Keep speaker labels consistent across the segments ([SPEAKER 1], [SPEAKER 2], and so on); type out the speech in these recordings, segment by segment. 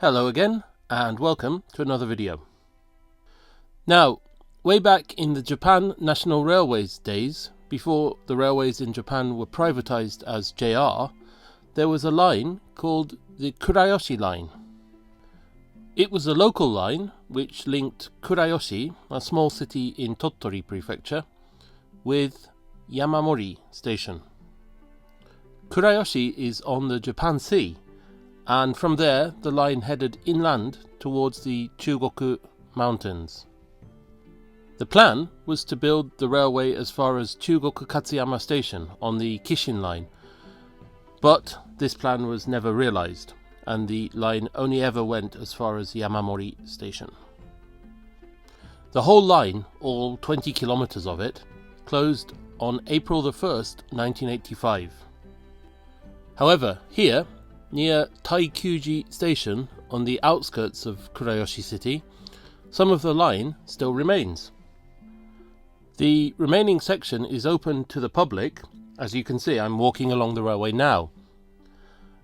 [SPEAKER 1] Hello again, and welcome to another video. Now, way back in the Japan National Railways days, before the railways in Japan were privatized as JR, there was a line called the Kurayoshi Line. It was a local line which linked Kurayoshi, a small city in Tottori Prefecture, with Yamamori Station. Kurayoshi is on the Japan Sea, and from there the line headed inland towards the Chugoku Mountains. The plan was to build the railway as far as Chugoku Katsuyama Station on the Kishin Line, but this plan was never realized, and the line only ever went as far as Yamamori Station. The whole line, all 20 kilometers of it, closed on April the 1st, 1985. However, here, near Taikyuji Station, on the outskirts of Kurayoshi City, some of the line still remains. The remaining section is open to the public. As you can see, I'm walking along the railway now.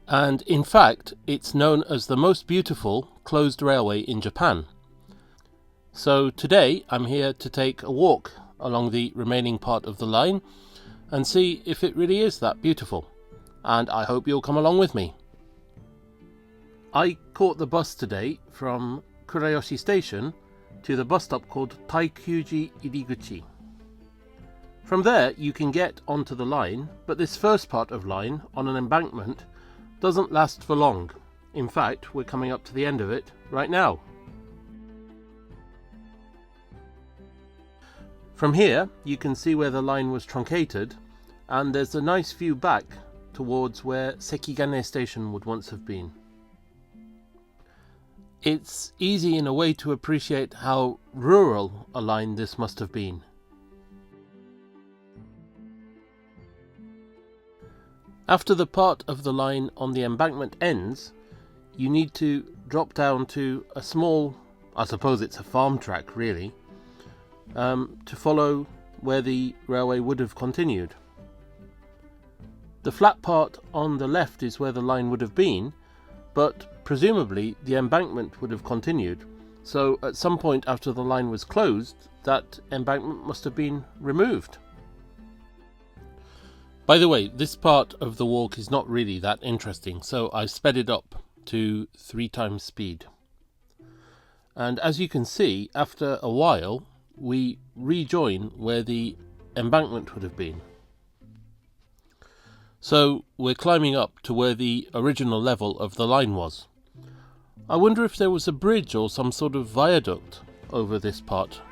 [SPEAKER 1] And in fact, it's known as the most beautiful closed railway in Japan. So today I'm here to take a walk along the remaining part of the line and see if it really is that beautiful. And I hope you'll come along with me. I caught the bus today from Kurayoshi Station to the bus stop called Taikyuji Iriguchi. From there you can get onto the line, but this first part of line on an embankment doesn't last for long. In fact, we're coming up to the end of it right now. From here you can see where the line was truncated, and there's a nice view back towards where Sekigane Station would once have been. It's easy in a way to appreciate how rural a line this must have been. After the part of the line on the embankment ends, you need to drop down to a small, I suppose it's a farm track really, to follow where the railway would have continued. The flat part on the left is where the line would have been, but presumably the embankment would have continued, so at some point after the line was closed, that embankment must have been removed. By the way, this part of the walk is not really that interesting, so I sped it up to 3 times speed. And as you can see, after a while, we rejoin where the embankment would have been. So we're climbing up to where the original level of the line was. I wonder if there was a bridge or some sort of viaduct over this part.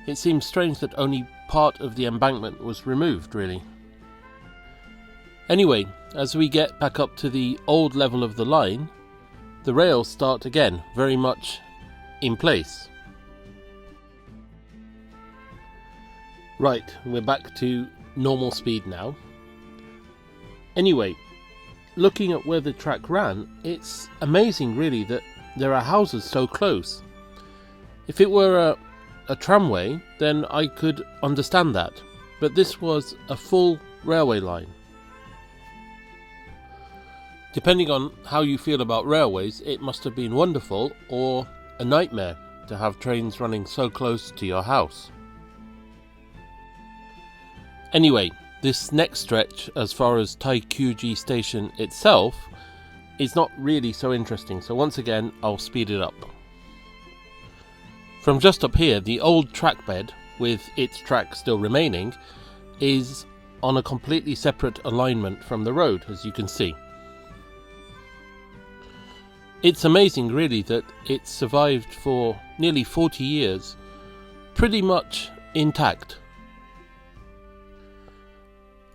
[SPEAKER 1] It seems strange that only part of the embankment was removed, really. Anyway, as we get back up to the old level of the line, the rails start again, very much in place. Right, we're back to normal speed now. Anyway, looking at where the track ran, it's amazing really that there are houses so close. If it were a tramway, then I could understand that, but this was a full railway line. Depending on how you feel about railways, it must have been wonderful or a nightmare to have trains running so close to your house. Anyway, this next stretch, as far as Taikyuji Station itself, is not really so interesting, so once again I'll speed it up. From just up here, the old track bed, with its track still remaining, is on a completely separate alignment from the road, as you can see. It's amazing really that it survived for nearly 40 years, pretty much intact.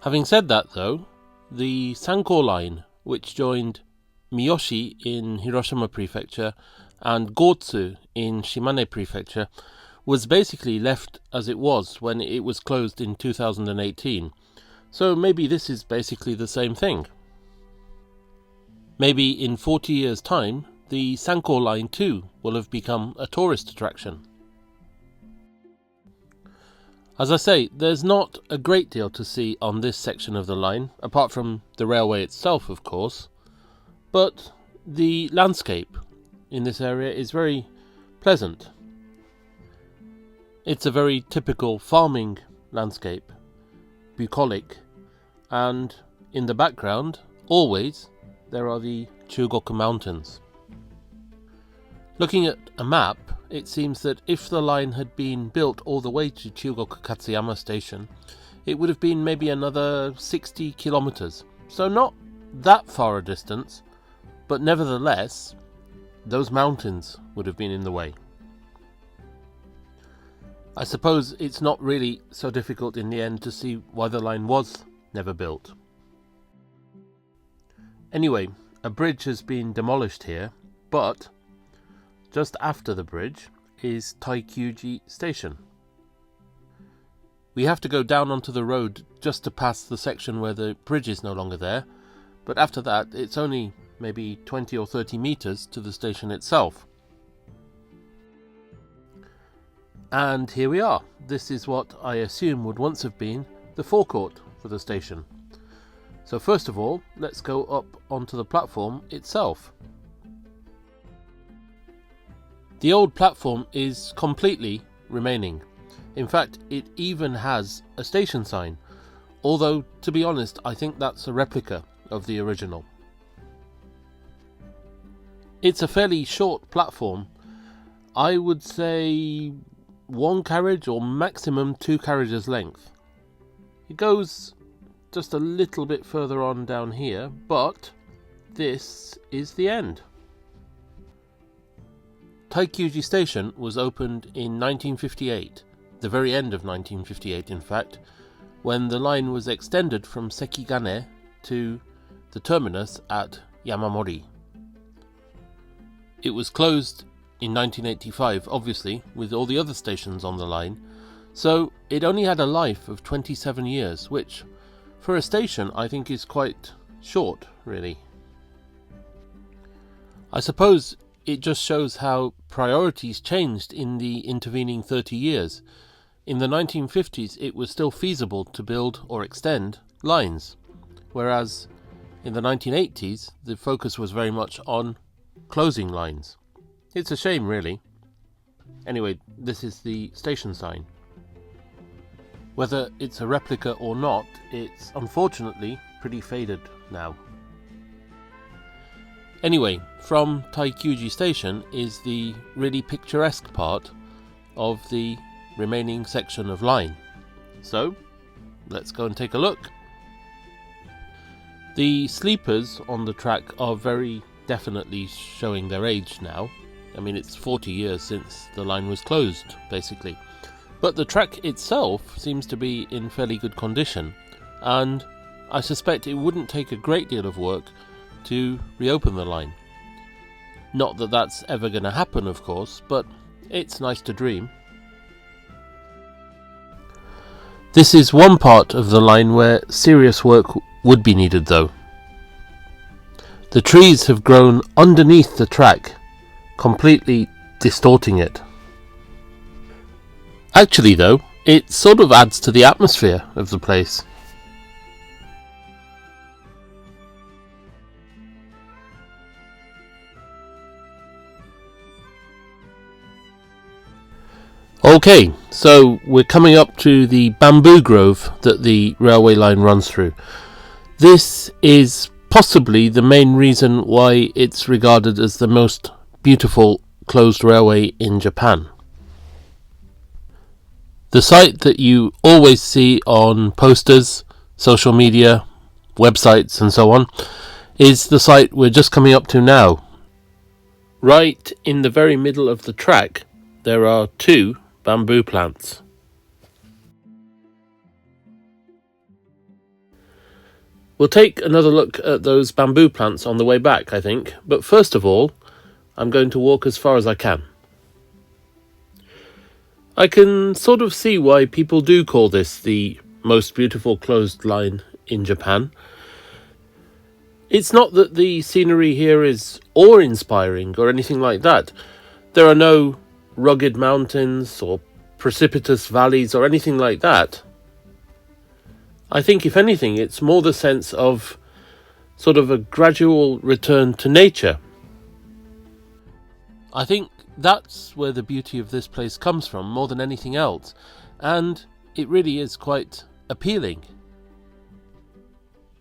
[SPEAKER 1] Having said that though, the Sanko line, which joined Miyoshi in Hiroshima Prefecture and Gotsu in Shimane Prefecture, was basically left as it was when it was closed in 2018. So maybe this is basically the same thing. Maybe in 40 years' time, the Sanko line too will have become a tourist attraction. As I say, there's not a great deal to see on this section of the line, apart from the railway itself, of course, but the landscape in this area is very pleasant. It's a very typical farming landscape, bucolic, and in the background, always, there are the Chugoku Mountains. Looking at a map, it seems that if the line had been built all the way to Chugoku Katsuyama Station, it would have been maybe another 60 kilometers. So not that far a distance, but nevertheless, those mountains would have been in the way. I suppose it's not really so difficult in the end to see why the line was never built. Anyway, a bridge has been demolished here, but just after the bridge is Taikyuji Station. We have to go down onto the road just to pass the section where the bridge is no longer there, but after that it's only maybe 20 or 30 meters to the station itself. And here we are. This is what I assume would once have been the forecourt for the station. So first of all, let's go up onto the platform itself. The old platform is completely remaining. In fact, it even has a station sign, although to be honest, I think that's a replica of the original. It's a fairly short platform. I would say 1 carriage or maximum 2 carriages length. It goes just a little bit further on down here, but this is the end. Taikyuji Station was opened in 1958, the very end of 1958 in fact, when the line was extended from Sekigane to the terminus at Yamamori. It was closed in 1985, obviously, with all the other stations on the line, so it only had a life of 27 years, which, for a station, I think is quite short, really. I suppose it just shows how priorities changed in the intervening 30 years. In the 1950s, it was still feasible to build or extend lines, whereas in the 1980s, the focus was very much on closing lines. It's a shame, really. Anyway, this is the station sign. Whether it's a replica or not, it's unfortunately pretty faded now. Anyway, from Taikyuji Station is the really picturesque part of the remaining section of line. So, let's go and take a look. The sleepers on the track are very definitely showing their age now. I mean, it's 40 years since the line was closed, basically. But the track itself seems to be in fairly good condition, and I suspect it wouldn't take a great deal of work to reopen the line. Not that that's ever going to happen, of course, but it's nice to dream. This is one part of the line where serious work would be needed, though. The trees have grown underneath the track, completely distorting it. Actually, though, it sort of adds to the atmosphere of the place. Okay, so we're coming up to the bamboo grove that the railway line runs through. This is possibly the main reason why it's regarded as the most beautiful closed railway in Japan. The site that you always see on posters, social media, websites and so on is the site we're just coming up to now. Right in the very middle of the track there are 2 bamboo plants. We'll take another look at those bamboo plants on the way back, I think, but first of all I'm going to walk as far as I can. I can sort of see why people do call this the most beautiful closed line in Japan. It's not that the scenery here is awe-inspiring or anything like that. There are no rugged mountains or precipitous valleys or anything like that. I think if anything it's more the sense of sort of a gradual return to nature. I think that's where the beauty of this place comes from more than anything else, and it really is quite appealing.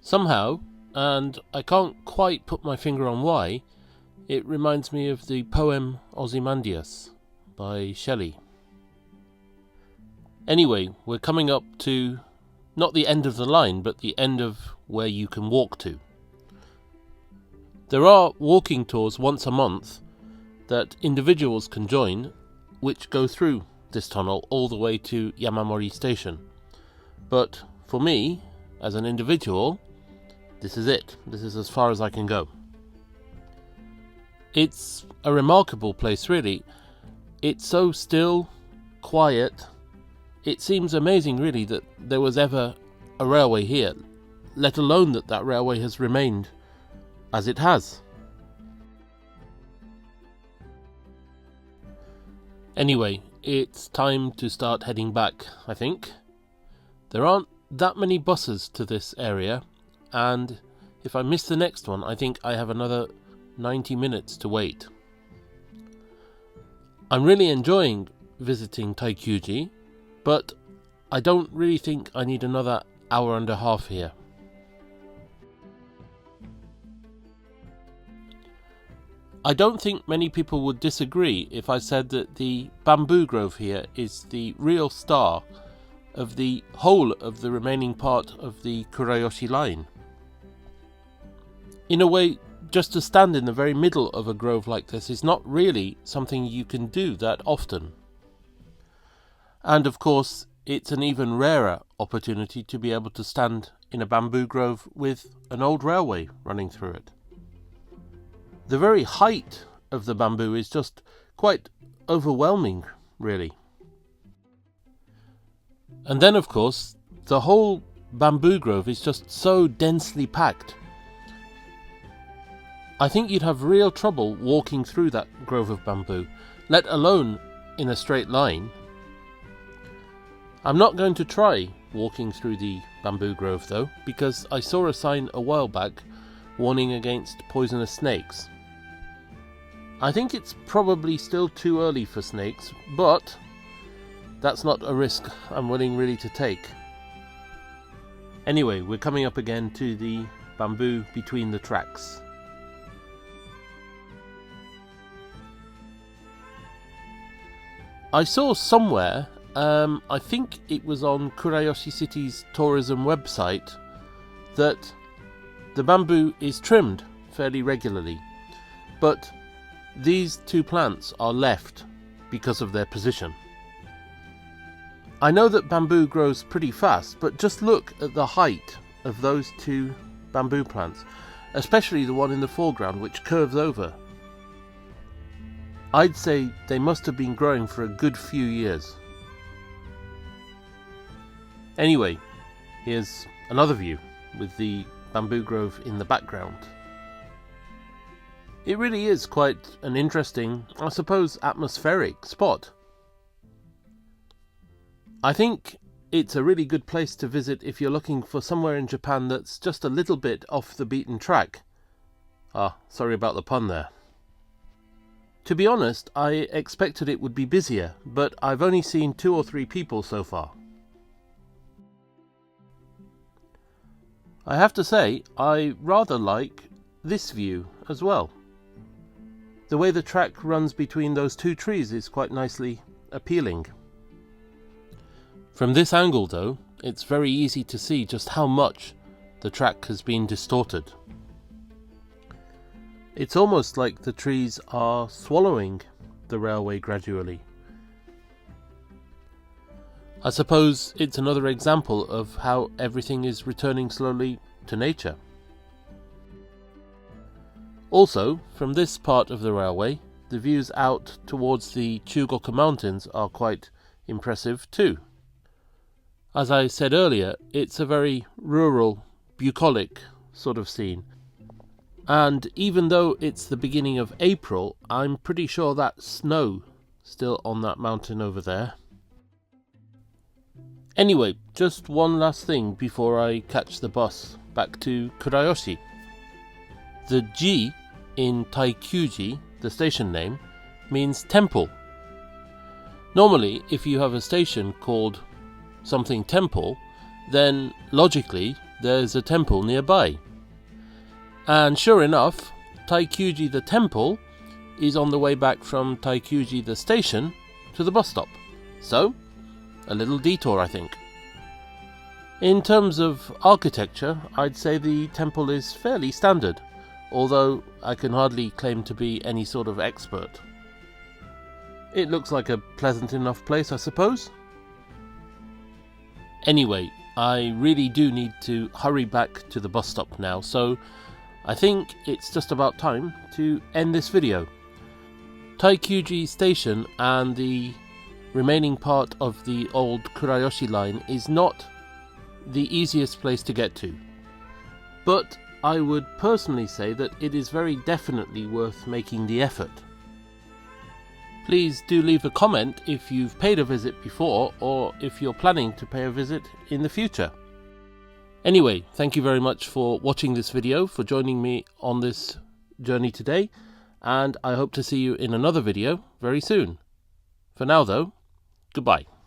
[SPEAKER 1] Somehow, and I can't quite put my finger on why, it reminds me of the poem Ozymandias by Shelley. Anyway, we're coming up to not the end of the line, but the end of where you can walk to. There are walking tours once a month that individuals can join, which go through this tunnel all the way to Yamamori Station. But for me, as an individual, this is it. This is as far as I can go. It's a remarkable place, really. It's so still, quiet. It seems amazing, really, that there was ever a railway here, let alone that that railway has remained as it has. Anyway, it's time to start heading back, I think. There aren't that many buses to this area, and if I miss the next one, I think I have another 90 minutes to wait. I'm really enjoying visiting Taikyuji, but I don't really think I need another hour and a half here. I don't think many people would disagree if I said that the bamboo grove here is the real star of the whole of the remaining part of the Kurayoshi Line. In a way, just to stand in the very middle of a grove like this is not really something you can do that often. And of course, it's an even rarer opportunity to be able to stand in a bamboo grove with an old railway running through it. The very height of the bamboo is just quite overwhelming, really. And then, of course, the whole bamboo grove is just so densely packed. I think you'd have real trouble walking through that grove of bamboo, let alone in a straight line. I'm not going to try walking through the bamboo grove though, because I saw a sign a while back warning against poisonous snakes. I think it's probably still too early for snakes, but that's not a risk I'm willing really to take. Anyway, we're coming up again to the bamboo between the tracks. I saw somewhere, I think it was on Kurayoshi City's tourism website, that the bamboo is trimmed fairly regularly, but these two plants are left because of their position. I know that bamboo grows pretty fast, but just look at the height of those two bamboo plants, especially the one in the foreground which curves over. I'd say they must have been growing for a good few years. Anyway, here's another view with the bamboo grove in the background. It really is quite an interesting, I suppose, atmospheric spot. I think it's a really good place to visit if you're looking for somewhere in Japan that's just a little bit off the beaten track. Sorry about the pun there. To be honest, I expected it would be busier, but I've only seen 2 or 3 people so far. I have to say, I rather like this view as well. The way the track runs between those 2 trees is quite nicely appealing. From this angle though, it's very easy to see just how much the track has been distorted. It's almost like the trees are swallowing the railway gradually. I suppose it's another example of how everything is returning slowly to nature. Also, from this part of the railway, the views out towards the Chugoku Mountains are quite impressive too. As I said earlier, it's a very rural, bucolic sort of scene. And even though it's the beginning of April, I'm pretty sure that's snow still on that mountain over there. Anyway, just one last thing before I catch the bus back to Kurayoshi. The G in Taikyuji, the station name, means temple. Normally, if you have a station called something temple, then logically there's a temple nearby. And sure enough, Taikyuji the temple is on the way back from Taikyuji the station to the bus stop. So, a little detour, I think. In terms of architecture, I'd say the temple is fairly standard, although I can hardly claim to be any sort of expert. It looks like a pleasant enough place, I suppose. Anyway, I really do need to hurry back to the bus stop now, so I think it's just about time to end this video. Taikyuji Station and the remaining part of the old Kurayoshi Line is not the easiest place to get to, but I would personally say that it is very definitely worth making the effort. Please do leave a comment if you've paid a visit before or if you're planning to pay a visit in the future. Anyway, thank you very much for watching this video, for joining me on this journey today, and I hope to see you in another video very soon. For now though, goodbye.